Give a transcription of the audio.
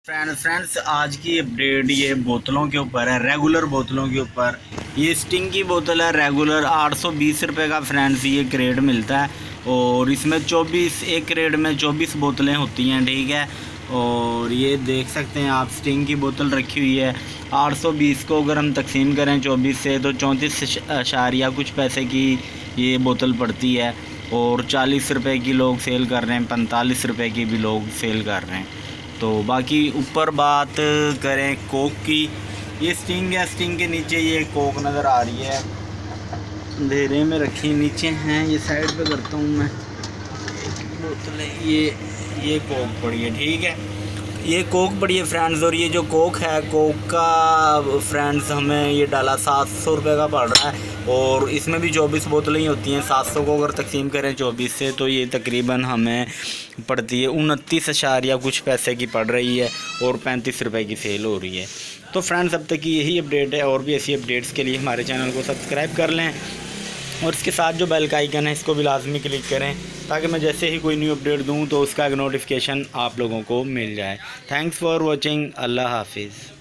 Friends आज की update ये बोतलों के ऊपर है, रेगुलर बोतलों के ऊपर। ये स्टिंग की बोतल है रेगुलर, 820 रुपये का फ्रेंड्स ये क्रेड मिलता है। और इसमें 24, एक क्रेड में 24 बोतलें होती हैं, ठीक है। और ये देख सकते हैं आप, स्टिंग की बोतल रखी हुई है। 820 को अगर हम तकसीम करें 24 से तो 34 कुछ पैसे की ये बोतल पड़ती है। और 40 रुपये की लोग सेल कर रहे हैं, 45 रुपये की भी लोग सेल कर रहे हैं। तो बाकी ऊपर बात करें कोक की, ये स्टिंग है, स्टिंग के नीचे ये कोक नज़र आ रही है, अंधेरे में रखी नीचे हैं। ये साइड पे करता हूँ मैं बोतलें, ये कोक पड़ी है, ठीक है। ये कोक पड़ी है फ्रेंड्स। और ये जो कोक है, कोक का फ्रेंड्स हमें ये डाला 700 रुपये का पड़ रहा है। और इसमें भी 24 बोतलें ही होती हैं। 700 को अगर तकसीम करें 24 से तो ये तकरीबन हमें पड़ती है 29 कुछ पैसे की पड़ रही है। और 35 रुपये की सेल हो रही है। तो फ्रेंड्स अब तक की यही अपडेट है। और भी ऐसी अपडेट्स के लिए हमारे चैनल को सब्सक्राइब कर लें और इसके साथ जो बेल का आइकन है इसको भी लाजमी क्लिक करें, ताकि मैं जैसे ही कोई न्यू अपडेट दूं तो उसका एक नोटिफिकेशन आप लोगों को मिल जाए। Thanks for watching. अल्लाह हाफिज़।